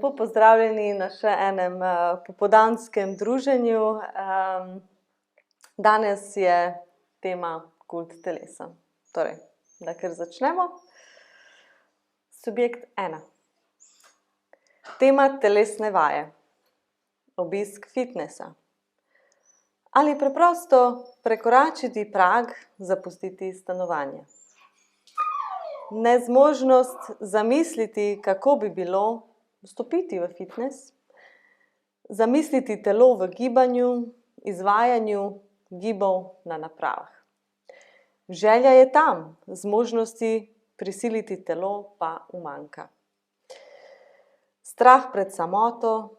Lepo pozdravljeni na še enem popoldanskem druženju. Danes je tema kult telesa. Torej, da kar začnemo. Subjekt 1. Tema telesne vaje. Obisk fitnesa. Ali preprosto prekoračiti prag, zapustiti stanovanje. Nezmožnost zamisliti, kako bi bilo vstopiti v fitnes, zamisliti telo v gibanju, izvajanju gibov na napravah. Želja je tam, zmožnosti prisiliti telo pa umanjka. Strah pred samoto,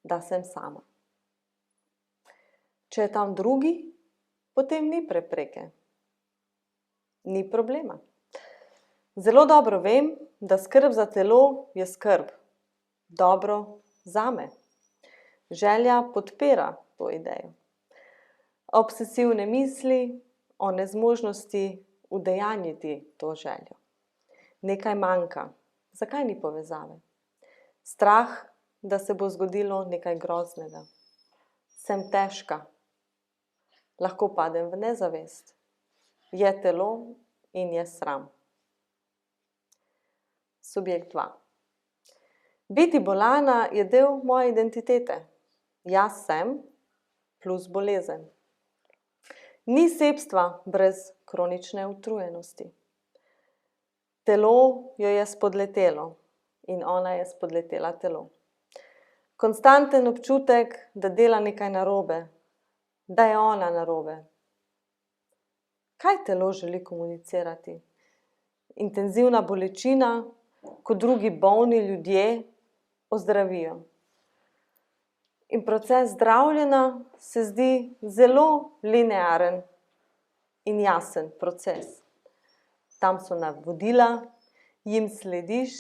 da sem sama. Če je tam drugi, potem ni prepreke. Ni problema. Zelo dobro vem, da skrb za telo je skrb. Dobro zame. Želja podpira to idejo. Obsesivne misli o nezmožnosti udejanjiti to željo. Nekaj manjka. Zakaj ni povezave? Strah, da se bo zgodilo nekaj groznega. Sem težka. Lahko padem v nezavest. Je telo in je sram. Subjekt 2. Biti bolana je del moje identitete. Jaz sem plus bolezen. Ni sebstva brez kronične utrujenosti. Telo jo je spodletelo in ona je spodletela telo. Konstanten občutek, da dela nekaj narobe, da je ona narobe. Kaj telo želi komunicirati? Intenzivna bolečina, ko drugi bolni ljudje ozdravijo. In proces zdravljenja se zdi zelo linearen in jasen proces. Tam so navodila, jim slediš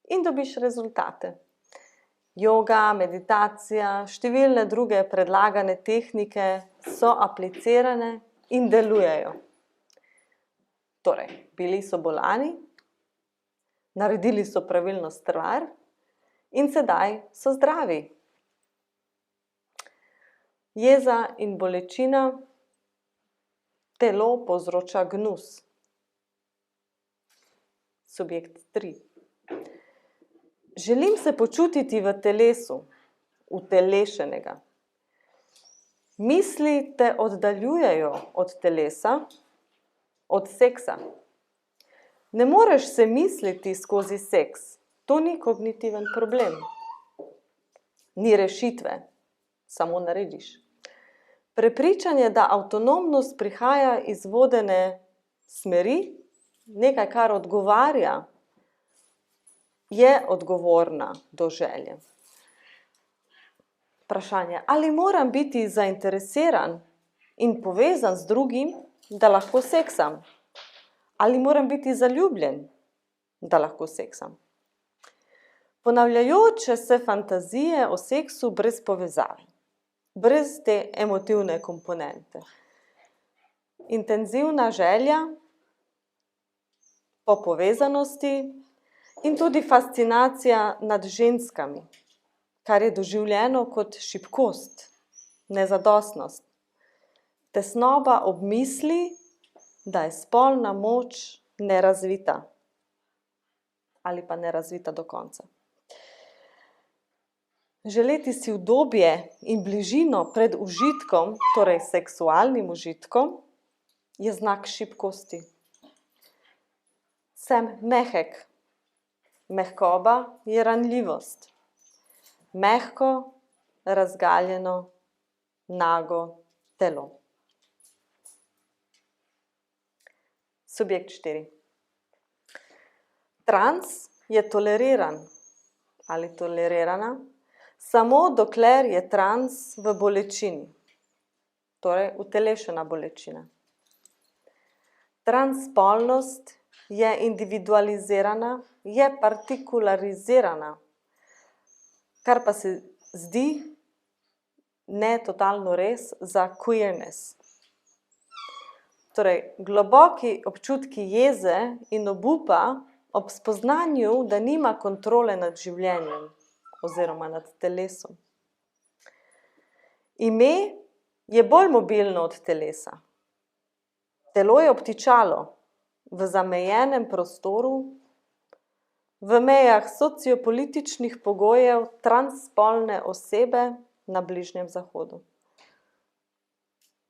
in dobiš rezultate. Joga, meditacija, številne druge predlagane tehnike so aplicirane in delujejo. Torej, bili so bolani, naredili so pravilno stvar in sedaj so zdravi. Jeza in bolečina, telo povzroča gnus. Subjekt 3. Želim se počutiti v telesu, utelešenega. Misli te oddaljujejo od telesa, od seksa. Ne moreš se misliti skozi seks. To ni kognitiven problem. Ni rešitve. Samo narediš. Prepričanje, da avtonomnost prihaja iz vodene smeri, nekaj, kar odgovarja, je odgovorna do želje. Vprašanje, ali moram biti zainteresiran in povezan z drugim, da lahko seksam? Ali moram biti zaljubljen, da lahko seksam? Ponavljajoče se fantazije o seksu brez povezave, brez te emotivne komponente. Intenzivna želja po povezanosti in tudi fascinacija nad ženskami, kar je doživljeno kot šibkost, nezadostnost. Tesnoba ob misli, da je spolna moč nerazvita ali pa nerazvita do konca. Želeti si udobje in bližino pred užitkom, torej seksualnim užitkom, je znak šibkosti. Sem mehek. Mehkoba je ranljivost. Mehko, razgaljeno, nago telo. Subjekt 4. Trans je toleriran ali tolerirana, samo dokler je trans v bolečini, torej utelešena bolečina. Transspolnost je individualizirana, je partikularizirana, kar pa se zdi ne totalno res za queerness. Torej, globoki občutki jeze in obupa ob spoznanju, da nima kontrole nad življenjem oziroma nad telesom. Ime je bolj mobilno od telesa. Telo je obtičalo v zamejenem prostoru, v mejah sociopolitičnih pogojev transspolne osebe na Bližnjem zahodu.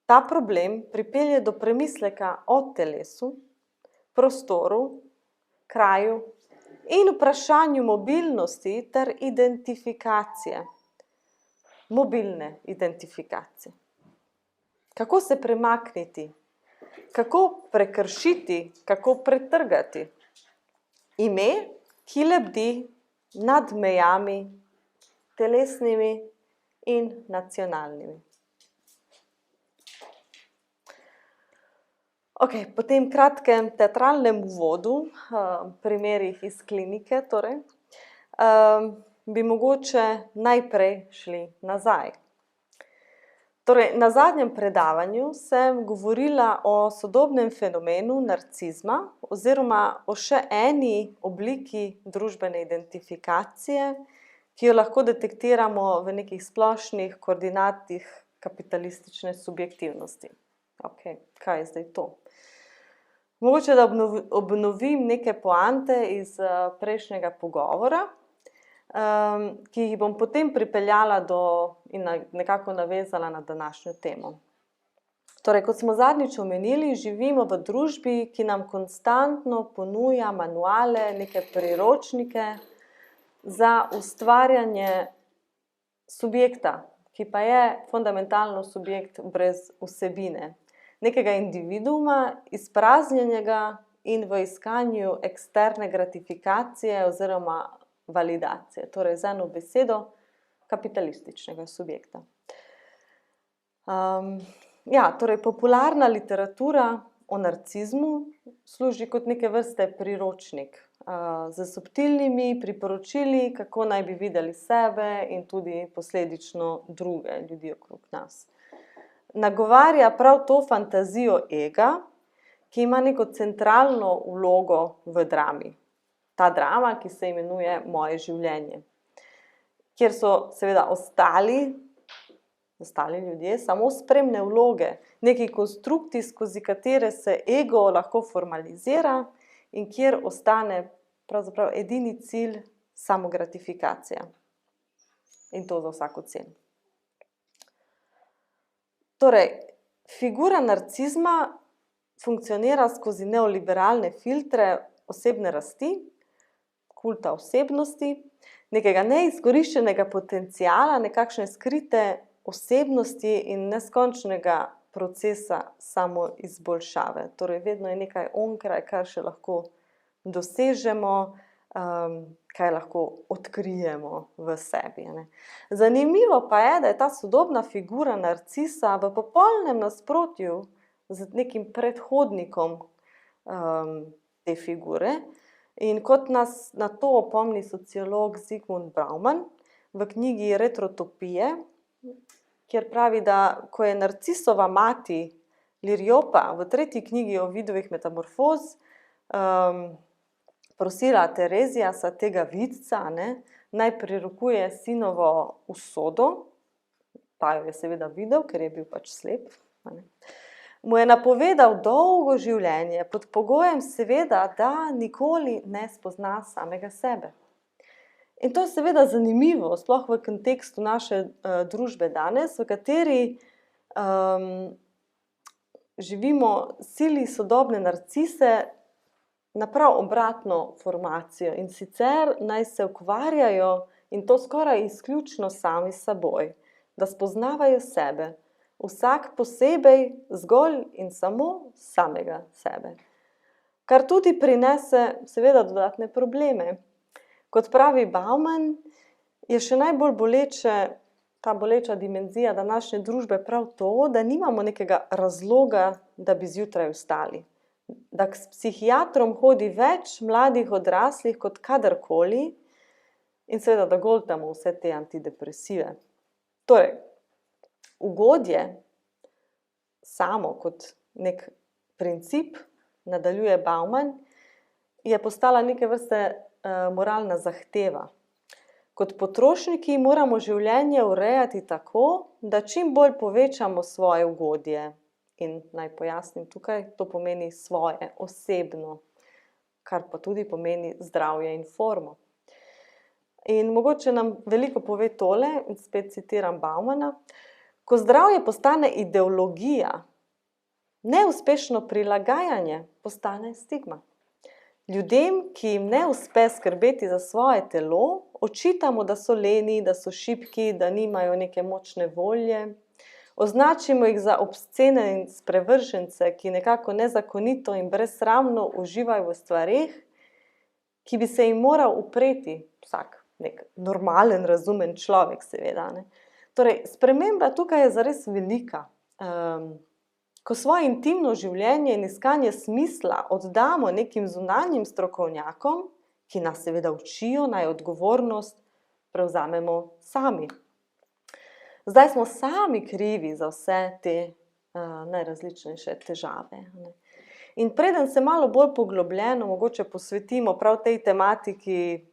Ta problem pripelje do premisleka o telesu, prostoru, kraju in vprašanju mobilnosti ter identifikacije. Mobilne identifikacije. Kako se premakniti? Kako prekršiti? Kako pretrgati? Ime, ki lebdi nad mejami, telesnimi in nacionalnimi. Po tem kratkem teatralnem uvodu, primerih iz klinike, bi mogoče najprej šli nazaj. Na zadnjem predavanju sem govorila o sodobnem fenomenu narcizma oziroma o še eni obliki družbene identifikacije, ki jo lahko detektiramo v nekih splošnih koordinatih kapitalistične subjektivnosti. Kaj je zdaj to? Mogoče, da obnovim neke poante iz prejšnjega pogovora, ki jih bom potem pripeljala in nekako navezala na današnjo temo. Kot smo zadnjič omenili, živimo v družbi, ki nam konstantno ponuja manuale, neke priročnike za ustvarjanje subjekta, ki pa je fundamentalno subjekt brez vsebine. Nekega individuuma, izpraznjenega in v iskanju eksterne gratifikacije oziroma validacije. Z eno besedo, kapitalističnega subjekta. Popularna literatura o narcizmu služi kot neke vrste priročnik z subtilnimi priporočili, kako naj bi videli sebe in tudi posledično druge ljudi okrog nas. Nagovarja prav to fantazijo ega, ki ima neko centralno vlogo v drami. Ta drama, ki se imenuje Moje življenje. Kjer so seveda ostali ljudje samo spremne vloge, neki konstrukti, skozi katere se ego lahko formalizira in kjer ostane pravzaprav edini cilj samogratifikacija. In to za vsako ceno. Figura narcizma funkcionira skozi neoliberalne filtre osebne rasti, kulta osebnosti, nekega neizkoriščenega potenciala, nekakšne skrite osebnosti in neskončnega procesa samoizboljšave. Vedno je nekaj onkraj, kar še lahko dosežemo, kaj lahko odkrijemo v sebi. Zanimivo pa je, da je ta sodobna figura narcisa v popolnem nasprotju z nekim predhodnikom te figure. In kot nas na to opomni sociolog Zygmunt Bauman v knjigi Retrotopije, kjer pravi, da ko je Narcisova mati Liriopa v 3. knjigi Ovidovih metamorfoz prosila Tereziasa, tega vidca, naj prerokuje sinovo usodo, pa jo je seveda videl, ker je bil pač slep, mu je napovedal dolgo življenje, pod pogojem seveda, da nikoli ne spozna samega sebe. In to je seveda zanimivo, sploh v kontekstu naše družbe danes, v kateri živimo sili sodobne narcise na prav obratno formacijo. In sicer naj se ukvarjajo, in to skoraj izključno sami s seboj, da spoznavajo sebe, vsak posebej zgolj in samo samega sebe. Kar tudi prinese seveda dodatne probleme. Kot pravi Bauman, je še najbolj ta boleča dimenzija današnje družbe prav to, da nimamo nekega razloga, da bi zjutraj vstali. Da k psihiatrom hodi več mladih odraslih kot kadarkoli in seveda, da goltamo vse te antidepresive. Ugodje samo kot nek princip, nadaljuje Bauman, je postala neke vrste moralna zahteva. Kot potrošniki moramo življenje urejati tako, da čim bolj povečamo svoje ugodje. In naj pojasnim tukaj, to pomeni svoje, osebno, kar pa tudi pomeni zdravje in formo. In mogoče nam veliko pove tole, in spet citiram Baumana, ko zdravje postane ideologija, neuspešno prilagajanje postane stigma. Ljudem, ki jim ne uspe skrbeti za svoje telo, očitamo, da so leni, da so šibki, da nimajo neke močne volje. Označimo jih za obscene in sprevržence, ki nekako nezakonito in brezsramno uživajo v stvareh, ki bi se jim moral upreti vsak nek normalen, razumen človek, seveda. Torej, sprememba tukaj je zares velika. Ko svoje intimno življenje in iskanje smisla oddamo nekim zunanjim strokovnjakom, ki nas seveda učijo, naj odgovornost prevzamemo sami. Zdaj smo sami krivi za vse te najrazličnejše težave. In preden se malo bolj poglobljeno mogoče posvetimo prav tej tematiki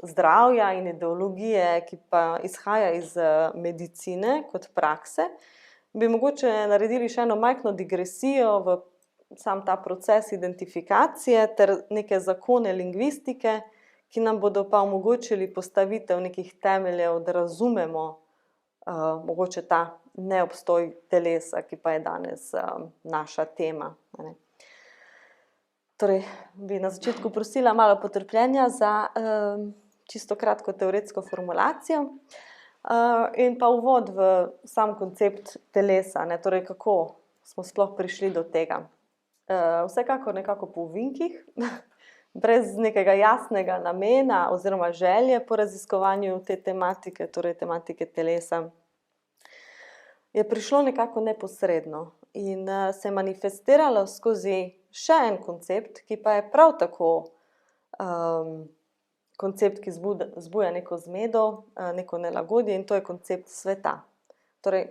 zdravja in ideologije, ki pa izhaja iz medicine kot prakse, bi mogoče naredili še eno majhno digresijo v sam ta proces identifikacije ter neke zakone lingvistike, ki nam bodo pa omogočili postavitev nekih temeljev, da razumemo mogoče ta neobstoj telesa, ki pa je danes naša tema. Torej, bi na začetku prosila malo potrpljenja za čisto kratko teoretsko formulacijo. In pa uvod v sam koncept telesa, torej kako smo sploh prišli do tega. Vsekakor nekako po ovinkih, brez nekega jasnega namena oziroma želje po raziskovanju te tematike, torej tematike telesa, je prišlo nekako neposredno in se je manifestiralo skozi še en koncept, ki pa je prav tako koncept, ki zbuja neko zmedo, neko nelagodje, in to je koncept sveta. Torej,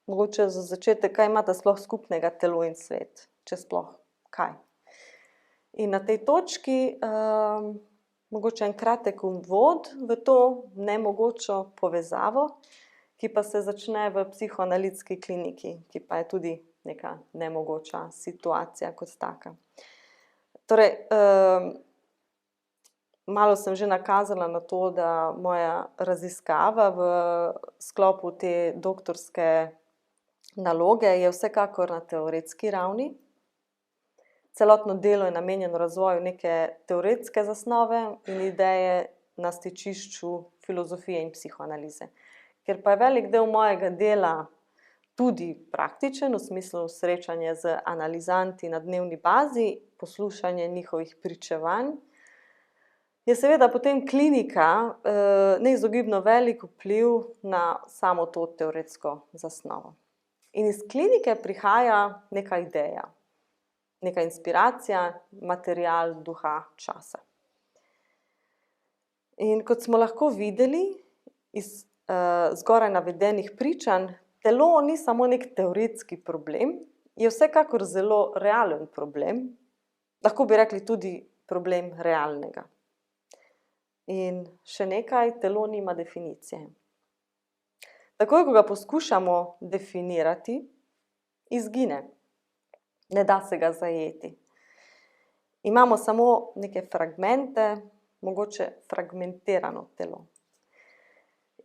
mogoče za začetek, kaj imata sploh skupnega telo in svet, če sploh kaj. In na tej točki mogoče en kratek uvod v to nemogočo povezavo, ki pa se začne v psihoanalitski kliniki, ki pa je tudi neka nemogoča situacija kot taka. Torej, malo sem že nakazala na to, da moja raziskava v sklopu te doktorske naloge je vsekakor na teoretski ravni. Celotno delo je namenjeno razvoju neke teoretske zasnove in ideje na stičišču filozofije in psihoanalize. Ker pa je velik del mojega dela tudi praktičen, v smislu srečanja z analizanti na dnevni bazi, poslušanje njihovih pričevanj, je seveda potem klinika neizogibno velik vpliv na samo to teoretsko zasnovo. In iz klinike prihaja neka ideja, neka inspiracija, material duha časa. In kot smo lahko videli iz zgoraj navedenih pričanj, telo ni samo nek teoretski problem, je vsekakor zelo realen problem, lahko bi rekli tudi problem realnega. In še nekaj, telo nima definicije. Takoj, ko ga poskušamo definirati, izgine. Ne da se ga zajeti. Imamo samo neke fragmente, mogoče fragmentirano telo.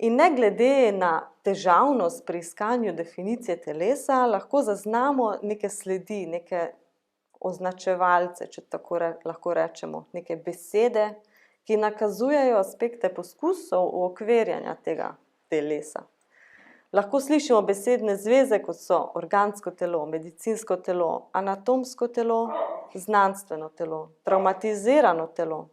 In ne glede na težavnost pri iskanju definicije telesa, lahko zaznamo neke sledi, neke označevalce, če tako lahko rečemo, neke besede, ki nakazujejo aspekte poskusov uokvirjanja tega telesa. Lahko slišimo besedne zveze, kot so organsko telo, medicinsko telo, anatomsko telo, znanstveno telo, travmatizirano telo,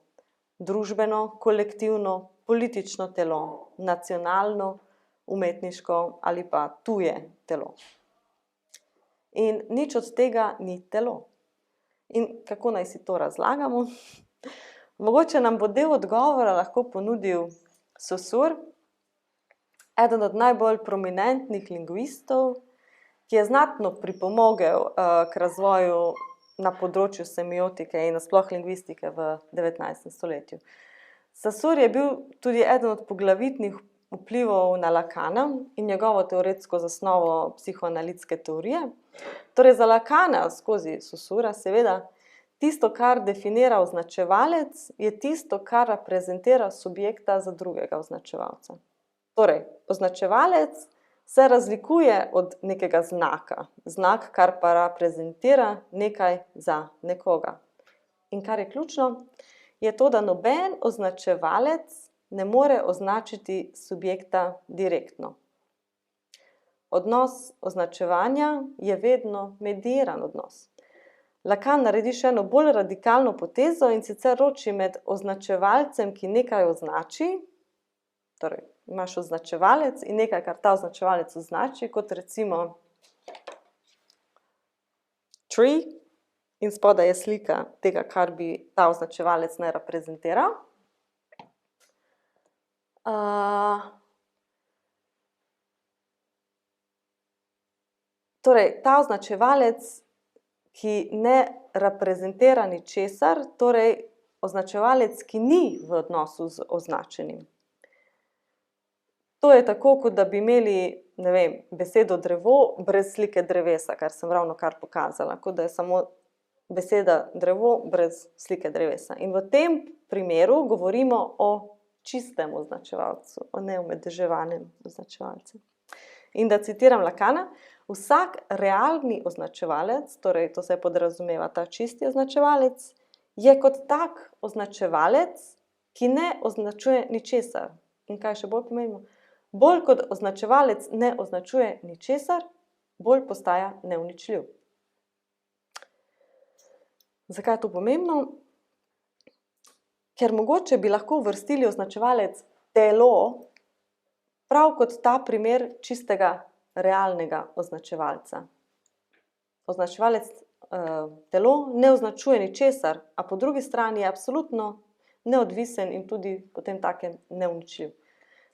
družbeno, kolektivno, politično telo, nacionalno, umetniško ali pa tuje telo. In nič od tega ni telo. In kako naj si to razlagamo? Mogoče nam bo del odgovora lahko ponudil Saussure, eden od najbolj prominentnih lingvistov, ki je znatno pripomogel k razvoju na področju semiotike in nasploh lingvistike v 19. stoletju. Saussure je bil tudi eden od poglavitnih vplivov na Lacana in njegovo teoretsko zasnovo psihoanalitske teorije. Torej za Lacana skozi Saussura seveda tisto, kar definira označevalec, je tisto, kar reprezentira subjekta za drugega označevalca. Torej, označevalec se razlikuje od nekega znaka. Znak, kar pa reprezentira nekaj za nekoga. In kar je ključno, je to, da noben označevalec ne more označiti subjekta direktno. Odnos označevanja je vedno mediran odnos. Lacan naredi še eno bolj radikalno potezo in sicer loči med označevalcem, ki nekaj označi, torej imaš označevalec in nekaj, kar ta označevalec označi, kot recimo tree, in spodaj je slika tega, kar bi ta označevalec naj reprezentiral. Torej, ta označevalec, ki ne reprezentira ničesar, torej označevalec, ki ni v odnosu z označenim. To je tako, kot da bi imeli, ne vem, besedo drevo brez slike drevesa, kar sem ravnokar pokazala, kot da je samo beseda drevo brez slike drevesa. In v tem primeru govorimo o čistem označevalcu, o neomadeževanem označevalcu. In da citiram Lacana, vsak realni označevalec, torej to se podrazumeva ta čisti označevalec, je kot tak označevalec, ki ne označuje ničesar. In kaj še bolj pomembno? Bolj kot označevalec ne označuje ničesar, bolj postaja neuničljiv. Zakaj je to pomembno? Ker mogoče bi lahko uvrstili označevalec telo prav kot ta primer čistega realnega označevalca. Označevalec telo ne označuje ničesar, a po drugi strani je absolutno neodvisen in tudi potem takem neuničljiv.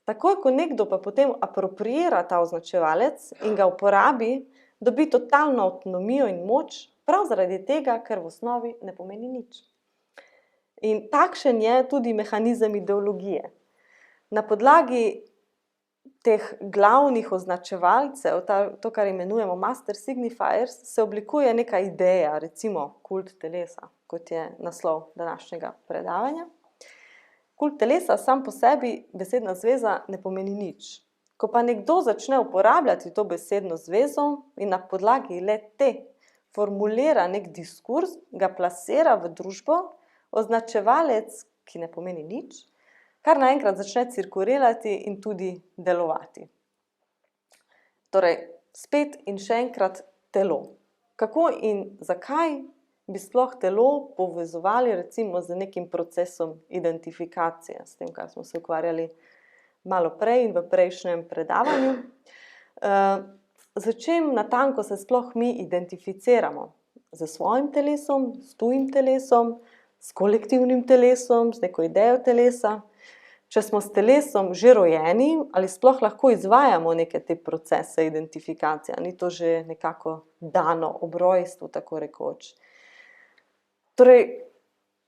Takoj, ko nekdo pa potem apropriira ta označevalec in ga uporabi, dobi totalno avtonomijo in moč, prav zaradi tega, ker v osnovi ne pomeni nič. In takšen je tudi mehanizem ideologije. Na podlagi teh glavnih označevalcev, to, kar imenujemo master signifiers, se oblikuje neka ideja, recimo kult telesa, kot je naslov današnjega predavanja. Kult telesa sam po sebi besedna zveza ne pomeni nič. Ko pa nekdo začne uporabljati to besedno zvezo in na podlagi le te formulira nek diskurs, ga plasira v družbo, označevalec, ki ne pomeni nič, kar naenkrat začne cirkulirati in tudi delovati. Torej, spet in še enkrat telo. Kako in zakaj bi sploh telo povezovali recimo z nekim procesom identifikacije, s tem, kar smo se ukvarjali malo prej in v prejšnjem predavanju. Z čim natanko se sploh mi identificiramo? Z svojim telesom, s tujim telesom, s kolektivnim telesom, z neko idejo telesa? Če smo s telesom že rojeni, ali sploh lahko izvajamo neke te procese identifikacije? Ni to že nekako dano ob rojstvu, tako rekoč? Torej,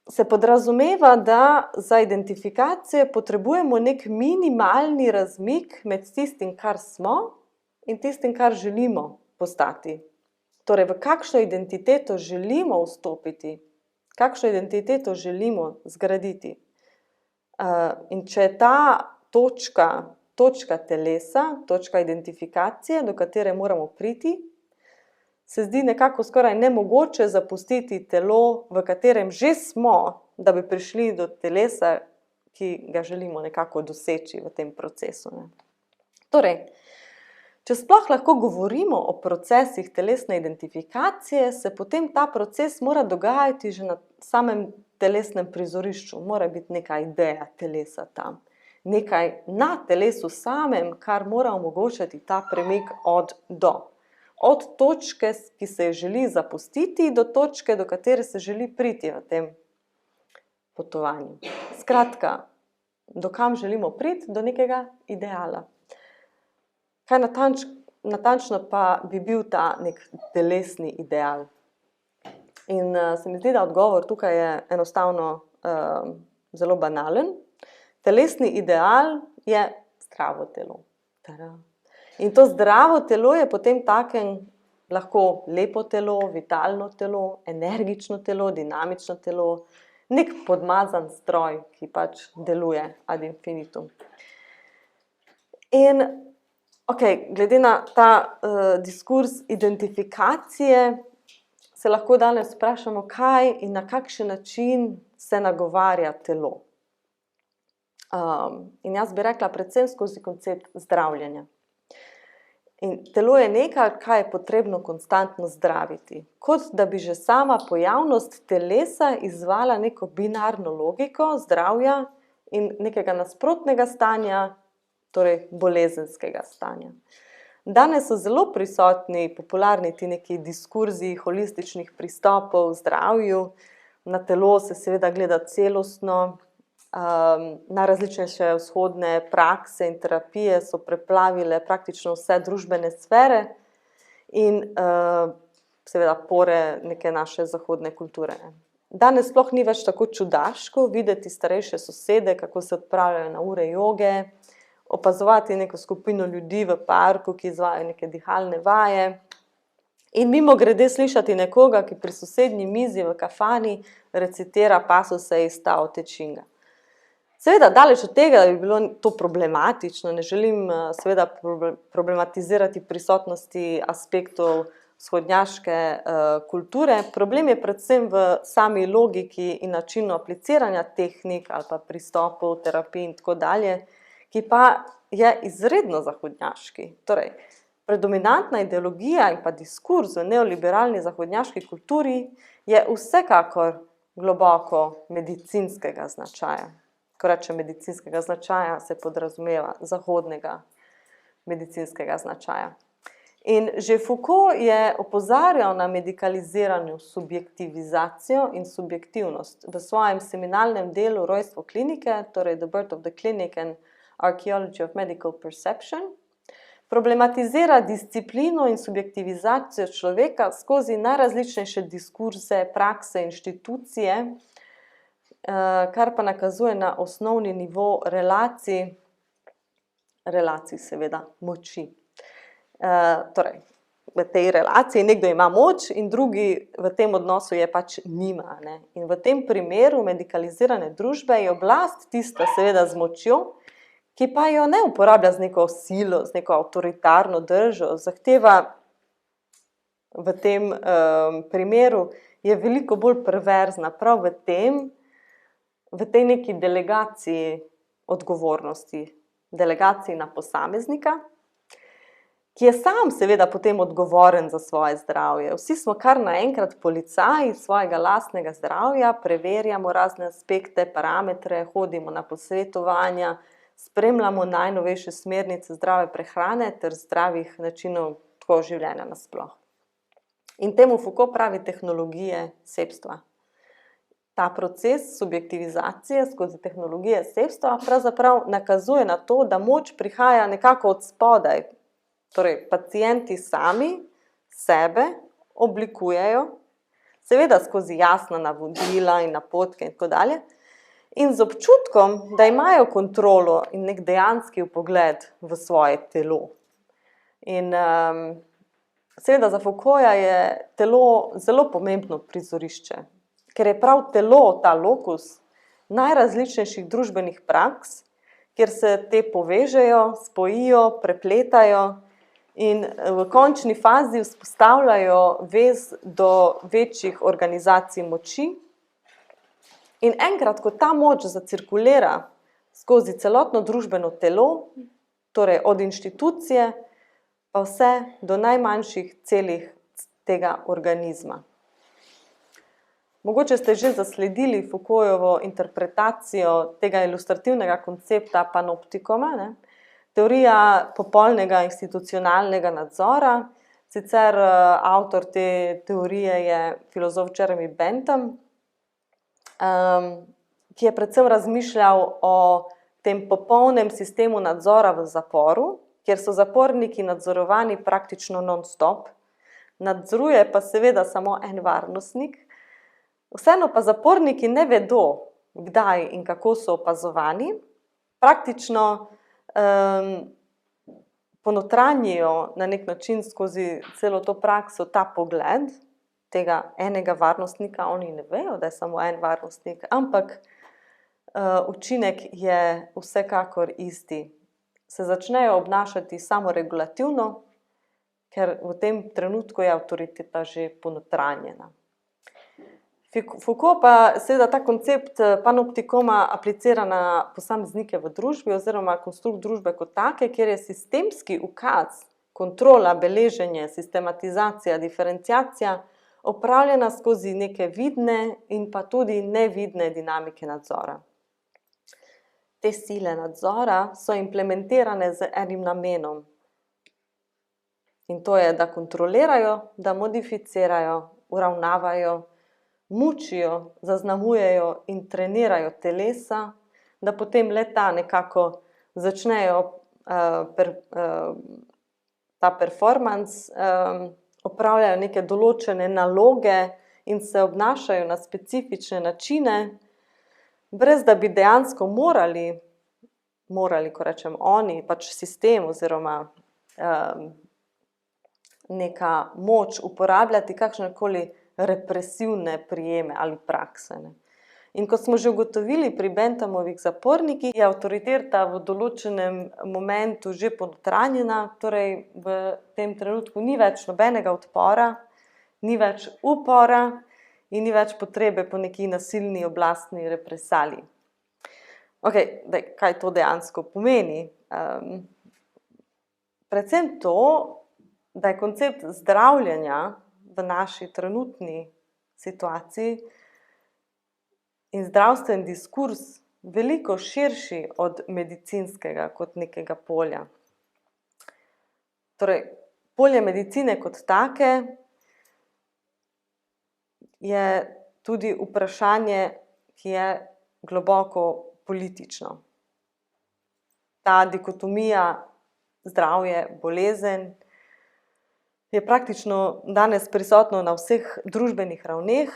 se podrazumeva, da za identifikacijo potrebujemo nek minimalni razmik med tistim, kar smo, in tistim, kar želimo postati. Torej, v kakšno identiteto želimo vstopiti, kakšno identiteto želimo zgraditi. In če je ta točka telesa, točka identifikacije, do katere moramo priti, se zdi nekako skoraj nemogoče zapustiti telo, v katerem že smo, da bi prišli do telesa, ki ga želimo nekako doseči v tem procesu. Torej, če sploh lahko govorimo o procesih telesne identifikacije, se potem ta proces mora dogajati že na samem telesnem prizorišču. Mora biti neka ideja telesa tam. Nekaj na telesu samem, kar mora omogočati ta premik od do. Od točke, ki se je želi zapustiti, do točke, do katere se želi priti v tem potovanju. Skratka, do kam želimo priti? Do nekega ideala. Kaj natančno pa bi bil ta nek telesni ideal? In se mi zdi, da odgovor tukaj je enostavno zelo banalen. Telesni ideal je zdravo telo. Tada. In to zdravo telo je potem takem lahko lepo telo, vitalno telo, energično telo, dinamično telo, nek podmazan stroj, ki pač deluje ad infinitum. In glede na ta diskurs identifikacije, se lahko danes vprašamo, kaj in na kakšen način se nagovarja telo. In jaz bi rekla predvsem skozi koncept zdravljenja. In telo je nekaj, kaj je potrebno konstantno zdraviti. Kot da bi že sama pojavnost telesa izvala neko binarno logiko zdravja in nekega nasprotnega stanja, torej bolezenskega stanja. Danes so zelo prisotni, popularni ti neki diskurzi holističnih pristopov v zdravju. Na telo se seveda gleda celostno. Najrazličnejše vzhodne prakse in terapije so preplavile praktično vse družbene sfere in seveda pore neke naše zahodne kulture. Danes sploh ni več tako čudaško videti starejše sosede, kako se odpravljajo na ure joge, opazovati neko skupino ljudi v parku, ki izvajajo neke dihalne vaje in mimogrede slišati nekoga, ki pri sosednji mizi v kafani recitira pasuse iz Tao Te Chinga. Seveda, daleč od tega, da bi bilo to problematično, ne želim seveda problematizirati prisotnosti aspektov vzhodnjaške kulture. Problem je predvsem v sami logiki in načinu apliciranja tehnik ali pa pristopov, terapij in tako dalje, ki pa je izredno zahodnjaški. Torej, predominantna ideologija in pa diskurs v neoliberalni zahodnjaški kulturi je vsekakor globoko medicinskega značaja. Ko rečem medicinskega značaja, se podrazumeva zahodnega medicinskega značaja. In že Foucault je opozarjal na medikaliziranju subjektivizacijo in subjektivnost v svojem seminalnem delu Rojstvo klinike, torej The Birth of the Clinic and Archaeology of Medical Perception, problematizira disciplino in subjektivizacijo človeka skozi najrazličnejše diskurse, prakse, inštitucije, kar pa nakazuje na osnovni nivo relacij seveda, moči. Torej, v tej relaciji nekdo ima moč in drugi v tem odnosu je pač nima. Ne? In v tem primeru medikalizirane družbe je oblast tista seveda z močjo, ki pa jo ne uporablja z neko silo, z neko avtoritarno držo, zahteva v tem primeru je veliko bolj perverzna, prav v tej neki delegaciji odgovornosti, delegaciji na posameznika, ki je sam seveda potem odgovoren za svoje zdravje. Vsi smo kar naenkrat policaji svojega lastnega zdravja, preverjamo razne aspekte, parametre, hodimo na posvetovanja, spremljamo najnovejše smernice zdrave prehrane ter zdravih načinov tako življenja nasploh. In temu Foucault pravi tehnologije sebstva. Ta proces subjektivizacije skozi tehnologije sebstva pravzaprav nakazuje na to, da moč prihaja nekako od spodaj. Torej, pacienti sami sebe oblikujejo, seveda skozi jasna navodila in napotke in tako dalje, in z občutkom, da imajo kontrolo in nek dejanski vpogled v svoje telo. In seveda za Foucaulta je telo zelo pomembno prizorišče, ker je prav telo ta lokus najrazličnejših družbenih praks, kjer se te povežejo, spojijo, prepletajo in v končni fazi vzpostavljajo vez do večjih organizacij moči. In enkrat, ko ta moč zacirkulira skozi celotno družbeno telo, torej od inštitucije, pa vse do najmanjših celih tega organizma. Mogoče ste že zasledili Foucaultovo interpretacijo tega ilustrativnega koncepta panoptikoma, ne? Teorija popolnega institucionalnega nadzora. Sicer avtor te teorije je filozof Jeremy Bentham, ki je predvsem razmišljal o tem popolnem sistemu nadzora v zaporu, kjer so zaporniki nadzorovani praktično non-stop. Nadzoruje pa seveda samo en varnostnik, Vseeno pa zaporniki ne vedo, kdaj in kako so opazovani, praktično ponotranjijo na nek način skozi celo to prakso ta pogled tega enega varnostnika, oni ne vejo, da je samo en varnostnik, ampak učinek je vsekakor isti. Se začnejo obnašati samoregulativno, ker v tem trenutku je avtoriteta že ponotranjena. Foucault pa seveda ta koncept panoptikoma aplicira na posameznike v družbi oziroma konstrukt družbe kot take, kjer je sistemski ukaz, kontrola, beleženje, sistematizacija, diferenciacija opravljena skozi neke vidne in pa tudi nevidne dinamike nadzora. Te sile nadzora so implementirane z enim namenom. In to je, da kontrolirajo, da modificirajo, uravnavajo, mučijo, zaznamujejo in trenirajo telesa, da potem le-ta nekako začnejo ta performance, opravljajo neke določene naloge in se obnašajo na specifične načine, brez da bi dejansko morali, ko rečem oni, pač sistem oziroma neka moč uporabljati kakšnekoli represivne prijeme ali prakse. In kot smo že ugotovili pri Benthamovih zapornikih, je avtoriteta v določenem momentu že ponotranjena, torej v tem trenutku ni več nobenega odpora, ni več upora in ni več potrebe po neki nasilni oblastni represaliji. Kaj to dejansko pomeni? Predvsem to, da je koncept zdravljenja v naši trenutni situaciji in zdravstven diskurs veliko širši od medicinskega kot nekega polja. Torej, polje medicine kot take je tudi vprašanje, ki je globoko politično. Ta dikotomija zdravje, bolezen je praktično danes prisotno na vseh družbenih ravneh,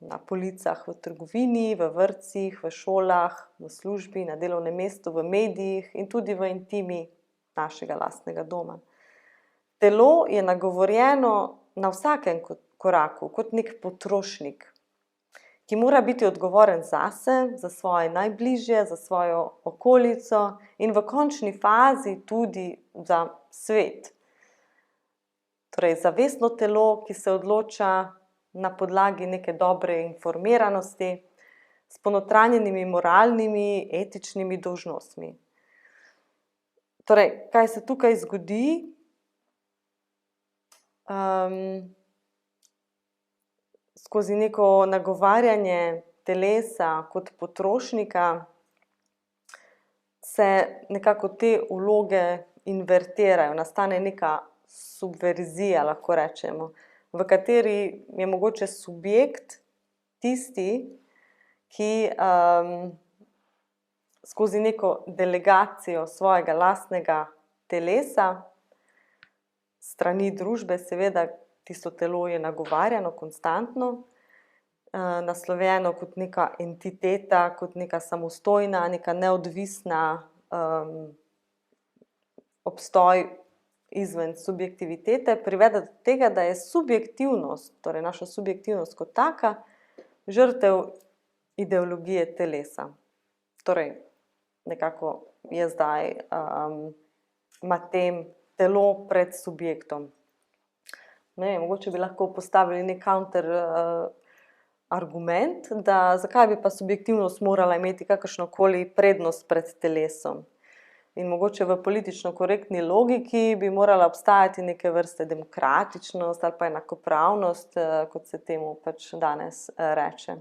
na policah v trgovini, v vrtcih, v šolah, v službi, na delovnem mestu, v medijih in tudi v intimi našega lastnega doma. Telo je nagovorjeno na vsakem koraku kot nek potrošnik, ki mora biti odgovoren zase, za svoje najbližje, za svojo okolico in v končni fazi tudi za svet. Torej, zavestno telo, ki se odloča na podlagi neke dobre informiranosti, s ponotranjenimi moralnimi, etičnimi dolžnostmi. Torej, kaj se tukaj zgodi? Skozi neko nagovarjanje telesa kot potrošnika se nekako te vloge invertirajo, nastane neka subverzija, lahko rečemo, v kateri je mogoče subjekt tisti, ki skozi neko delegacijo svojega lastnega telesa, strani družbe, seveda tisto telo je nagovarjano konstantno, naslovljeno kot neka entiteta, kot neka samostojna, neka neodvisna obstoj izven subjektivitete, privede do tega, da je subjektivnost, torej naša subjektivnost kot taka, žrtev ideologije telesa. Torej, nekako je zdaj Matem telo pred subjektom. Ne vem, mogoče bi lahko postavili nek counter argument, da zakaj bi pa subjektivnost morala imeti kakršnokoli prednost pred telesom. In mogoče v politično korektni logiki bi morala obstajati neke vrste demokratičnost ali pa enakopravnost, kot se temu pač danes reče.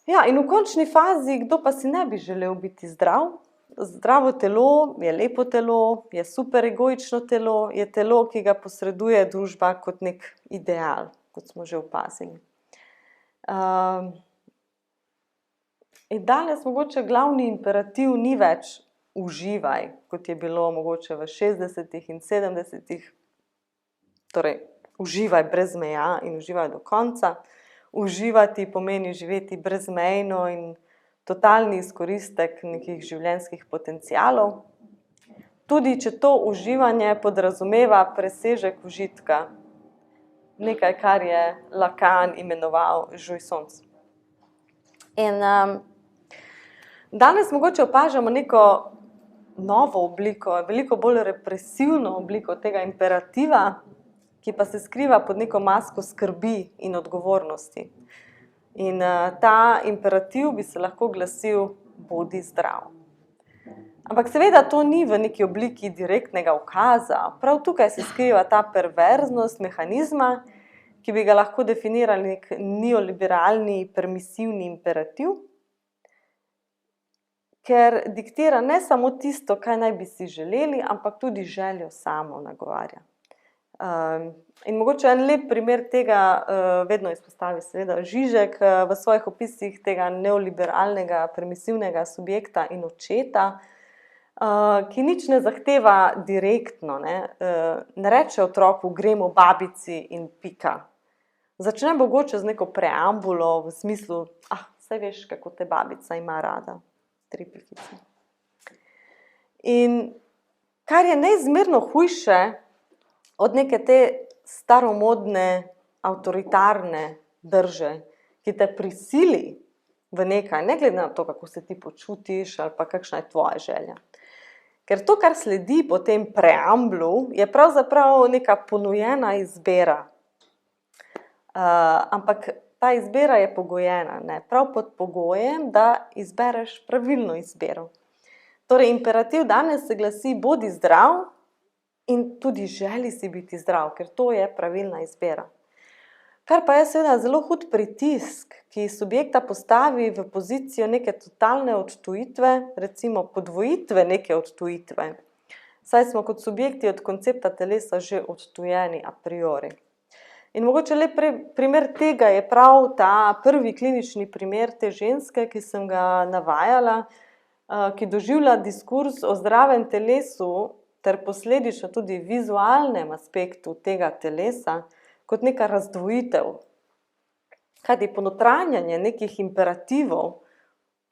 Ja, in v končni fazi, kdo pa si ne bi želel biti zdrav? Zdravo telo je lepo telo, je superegoično telo, je telo, ki ga posreduje družba kot nek ideal, kot smo že opazili. In danes mogoče glavni imperativ ni več uživaj, kot je bilo mogoče v 60. in 70. Torej, uživaj brez meja in uživaj do konca. Uživati pomeni živeti brezmejno in totalni izkoristek nekih življenjskih potencialov. Tudi če to uživanje podrazumeva presežek užitka, nekaj, kar je Lacan imenoval jouissance. In danes mogoče opažamo neko novo obliko, veliko bolj represivno obliko tega imperativa, ki pa se skriva pod neko masko skrbi in odgovornosti. In ta imperativ bi se lahko glasil: bodi zdrav. Ampak seveda to ni v neki obliki direktnega ukaza. Prav tukaj se skriva ta perverznost mehanizma, ki bi ga lahko definirali nek neoliberalni permisivni imperativ, ker diktira ne samo tisto, kaj naj bi si želeli, ampak tudi željo samo nagovarja. In mogoče en lep primer tega vedno izpostavi seveda Žižek v svojih opisih tega neoliberalnega permisivnega subjekta in očeta, ki nič ne zahteva direktno, ne reče otroku: gremo babici in pika. Začne mogoče z neko preambulo v smislu: saj veš, kako te babica ima rada. 3 pikice. In kar je neizmerno hujše od neke te staromodne, avtoritarne drže, ki te prisili v nekaj, ne glede na to, kako se ti počutiš ali pa kakšna je tvoja želja. Ker to, kar sledi po tem preambulu, je pravzaprav neka ponujena izbira. Ampak ta izbira je pogojena, prav pod pogojem, da izbereš pravilno izbiro. Torej, imperativ danes se glasi: bodi zdrav in tudi želi si biti zdrav, ker to je pravilna izbira. Kar pa je seveda zelo hud pritisk, ki subjekta postavi v pozicijo neke totalne odtujitve, recimo podvojitve neke odtujitve. Saj smo kot subjekti od koncepta telesa že odtujeni a priori. In mogoče lep primer tega je prav ta prvi klinični primer te ženske, ki sem ga navajala, ki doživlja diskurz o zdravem telesu ter posledično tudi vizualnem aspektu tega telesa kot neka razdvojitev. Kajti ponotranjanje nekih imperativov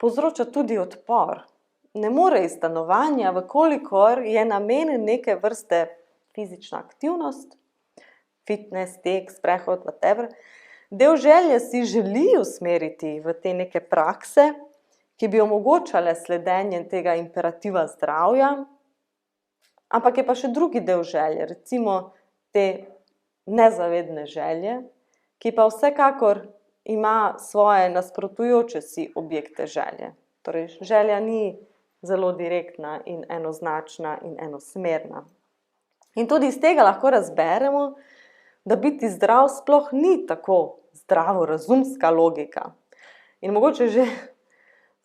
povzroča tudi odpor. Ne more iz stanovanja, vkolikor je namen neke vrste fizična aktivnost, fitness, tek, sprehod, whatever. Del želje si želi usmeriti v te neke prakse, ki bi omogočale sledenje tega imperativa zdravja, ampak je pa še drugi del želje, recimo te nezavedne želje, ki pa vsekakor ima svoje nasprotujoče si objekte želje. Torej, želja ni zelo direktna in enoznačna in enosmerna. In tudi iz tega lahko razberemo, da biti zdrav sploh ni tako zdravorazumska logika. In mogoče že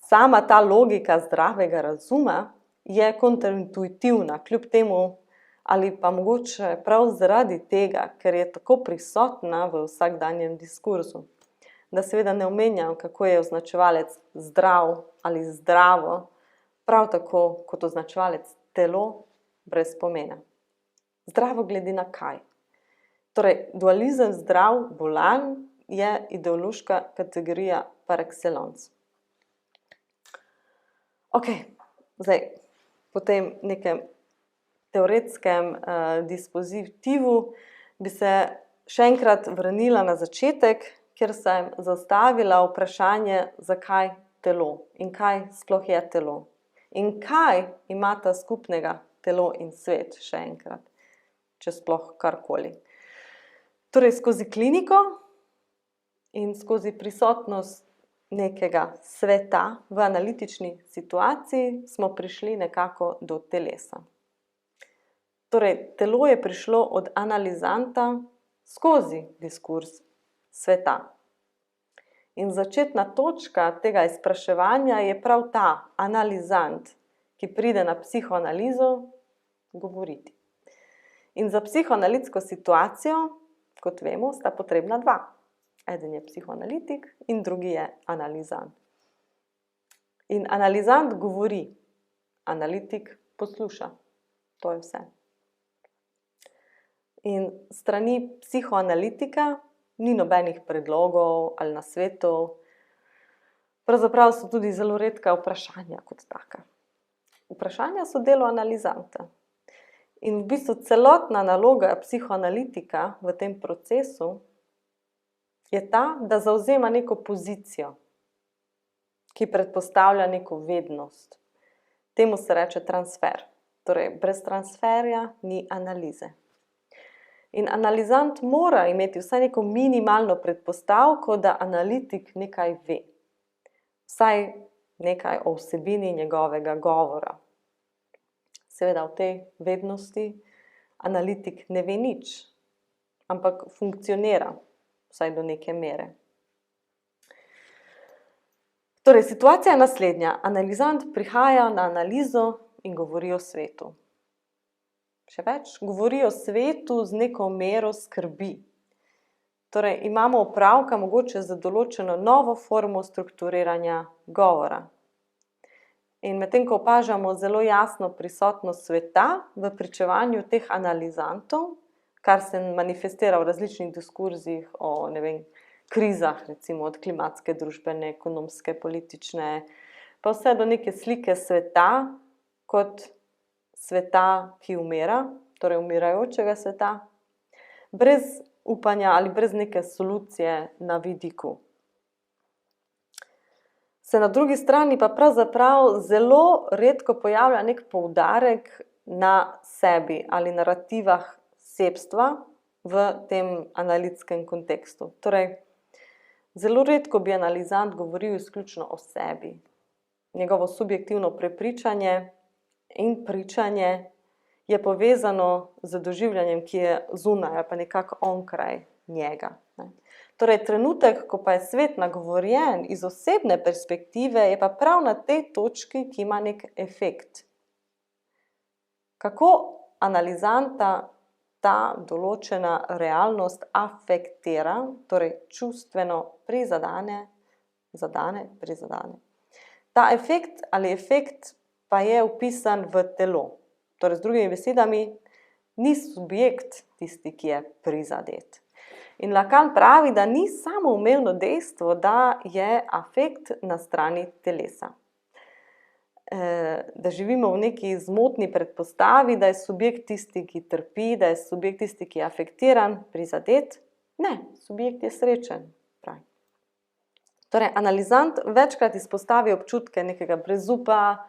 sama ta logika zdravega razuma je kontraintuitivna, kljub temu, ali pa mogoče prav zaradi tega, ker je tako prisotna v vsakdanjem diskurzu. Da seveda ne omenjam, kako je označevalec zdrav ali zdravo, prav tako kot označevalec telo brez pomena. Zdravo glede na kaj? Torej, dualizem zdrav, bolan je ideološka kategorija par excellence. Zdaj, po tem nekem teoretskem dispozitivu bi se še enkrat vrnila na začetek, kjer sem zastavila vprašanje, zakaj telo in kaj sploh je telo. In kaj imata skupnega telo in svet, še enkrat, če sploh karkoli. Torej, skozi kliniko in skozi prisotnost nekega sveta v analitični situaciji smo prišli nekako do telesa. Torej, telo je prišlo od analizanta skozi diskurs sveta. In začetna točka tega izpraševanja je prav ta analizant, ki pride na psihoanalizo govoriti. In za psihoanalitsko situacijo, kot vemo, sta potrebna dva. Eden je psihoanalitik in drugi je analizant. In analizant govori, analitik posluša. To je vse. In strani psihoanalitika ni nobenih predlogov ali nasvetov. Pravzaprav so tudi zelo redka vprašanja kot taka. Vprašanja so delo analizanta. In v bistvu celotna naloga psihoanalitika v tem procesu je ta, da zavzema neko pozicijo, ki predpostavlja neko vednost. Temu se reče transfer. Torej, brez transferja ni analize. In analizant mora imeti vsaj neko minimalno predpostavko, da analitik nekaj ve. Vsaj nekaj o vsebini njegovega govora. Seveda v tej vednosti analitik ne ve nič, ampak funkcionira, vsaj do neke mere. Torej, situacija je naslednja. Analizant prihaja na analizo in govori o svetu. Še več, govori o svetu z neko mero skrbi. Torej, imamo opravka mogoče z določeno novo formo strukturiranja govora. In medtem ko opažamo zelo jasno prisotnost sveta v pričevanju teh analizantov, kar se manifestira v različnih diskurzih o, krizah, recimo od klimatske, družbene, ekonomske, politične, pa vse do neke slike sveta kot sveta, ki umira, torej umirajočega sveta, brez upanja ali brez neke solucije na vidiku. Se na drugi strani pa pravzaprav zelo redko pojavlja nek poudarek na sebi ali narativah sebstva v tem analitskem kontekstu. Torej, zelo redko bi analizant govoril izključno o sebi. Njegovo subjektivno prepričanje in pričanje je povezano z doživljanjem, ki je zunaj ali pa nekako onkraj njega. Torej, trenutek, ko pa je svet nagovorjen iz osebne perspektive, je pa prav na tej točki, ki ima nek efekt. Kako analizanta ta določena realnost afektira, torej čustveno prizadene. Ta efekt ali efekt pa je vpisan v telo. Torej, z drugimi besedami, ni subjekt tisti, ki je prizadet. In Lacan pravi, da ni samoumevno dejstvo, da je afekt na strani telesa. Da živimo v neki zmotni predpostavi, da je subjekt tisti, ki trpi, da je subjekt tisti, ki je afektiran, prizadet. Ne, subjekt je srečen, pravi. Torej, analizant večkrat izpostavi občutke nekega brezupa,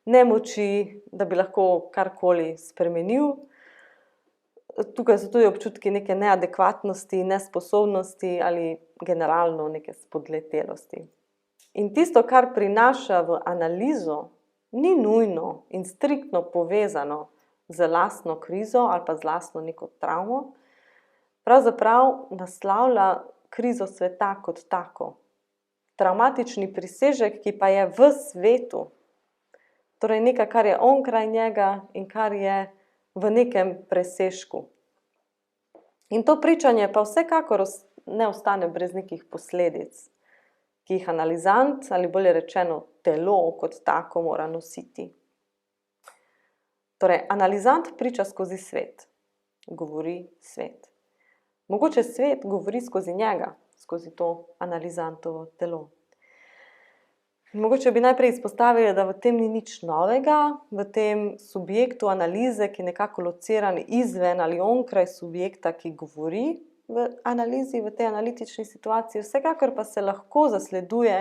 nemoči, da bi lahko karkoli spremenil. Tukaj so tudi občutki neke neadekvatnosti, nesposobnosti ali generalno neke spodletelosti. In tisto, kar prinaša v analizo, ni nujno in striktno povezano z lastno krizo ali pa z lastno neko travmo, pravzaprav naslavlja krizo sveta kot tako. Travmatični prisežek, ki pa je v svetu, torej nekaj, kar je onkraj njega in kar je v nekem presežku. In to pričanje pa vsekakor ne ostane brez nekih posledic, ki jih analizant, ali bolje rečeno telo kot tako, mora nositi. Torej, analizant priča skozi svet, govori svet. Mogoče svet govori skozi njega, skozi to analizantovo telo. Mogoče bi najprej izpostavili, da v tem ni nič novega, v tem subjektu analize, ki je nekako lociran izven ali onkraj subjekta, ki govori v analizi, v tej analitični situaciji, vsekakor pa se lahko zasleduje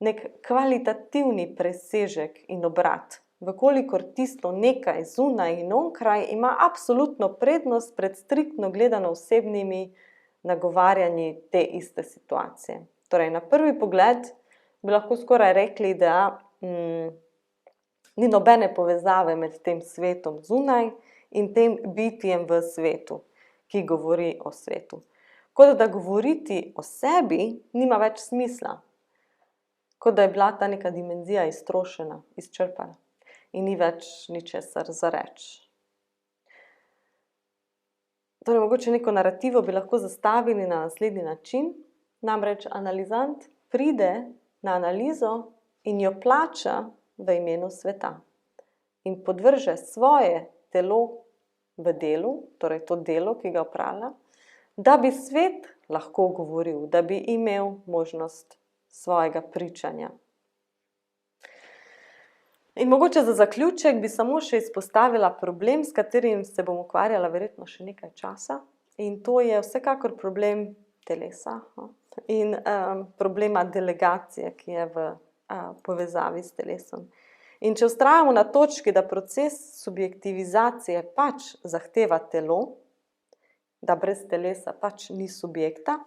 nek kvalitativni presežek in obrat. Vkolikor tisto nekaj zunaj in onkraj ima absolutno prednost pred striktno gledano osebnimi nagovarjanji te iste situacije. Torej, na prvi pogled bi lahko skoraj rekli, da ni nobene povezave med tem svetom zunaj in tem bitjem v svetu, ki govori o svetu. Kot da govoriti o sebi nima več smisla, kot da je bila ta neka dimenzija iztrošena, izčrpana in ni več ničesar za reči. Torej, mogoče neko narativo bi lahko zastavili na naslednji način, namreč analizant pride na analizo in jo plača v imenu sveta in podvrže svoje telo v delu, torej to delo, ki ga opravlja, da bi svet lahko govoril, da bi imel možnost svojega pričanja. In mogoče za zaključek bi samo še izpostavila problem, s katerim se bom ukvarjala verjetno še nekaj časa, in to je vsekakor problem telesa in problema delegacije, ki je v povezavi s telesom. In če vztrajamo na točki, da proces subjektivizacije pač zahteva telo, da brez telesa pač ni subjekta,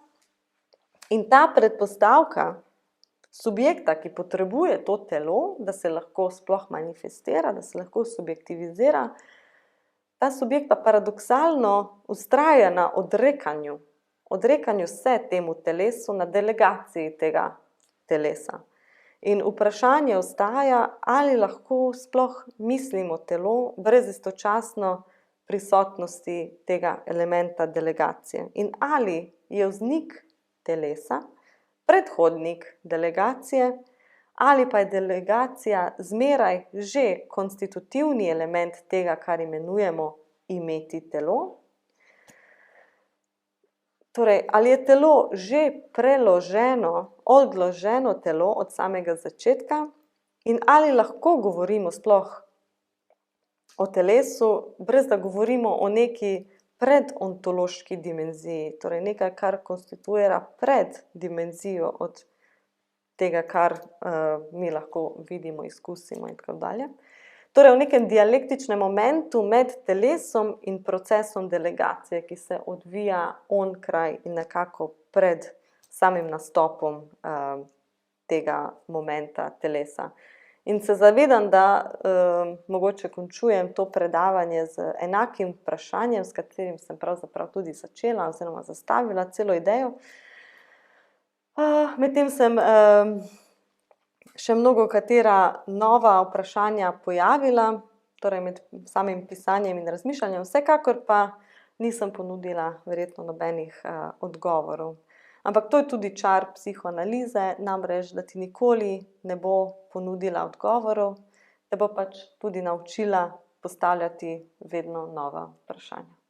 in ta predpostavka subjekta, ki potrebuje to telo, da se lahko sploh manifestira, da se lahko subjektivizira, ta subjekt pa paradoksalno vztraja na odrekanju se temu telesu, na delegaciji tega telesa. In vprašanje ostaja, ali lahko sploh mislimo telo brez istočasno prisotnosti tega elementa delegacije. In ali je vznik telesa predhodnik delegacije, ali pa je delegacija zmeraj že konstitutivni element tega, kar imenujemo imeti telo. Torej, ali je telo že preloženo, odloženo telo od samega začetka in ali lahko govorimo sploh o telesu, brez da govorimo o neki predontološki dimenziji, torej nekaj, kar konstituira preddimenzijo od tega, kar mi lahko vidimo, izkusimo in tako dalje. Torej, v nekem dialektičnem momentu med telesom in procesom delegacije, ki se odvija onkraj in nekako pred samim nastopom tega momenta telesa. In se zavedam, da mogoče končujem to predavanje z enakim vprašanjem, s katerim sem pravzaprav tudi začela oziroma zastavila celo idejo. Medtem sem še mnogo katera nova vprašanja pojavila, torej med samim pisanjem in razmišljanjem, vsekakor pa nisem ponudila verjetno nobenih odgovorov. Ampak to je tudi čar psihoanalize, namreč, da ti nikoli ne bo ponudila odgovorov, te bo pač tudi naučila postavljati vedno nova vprašanja.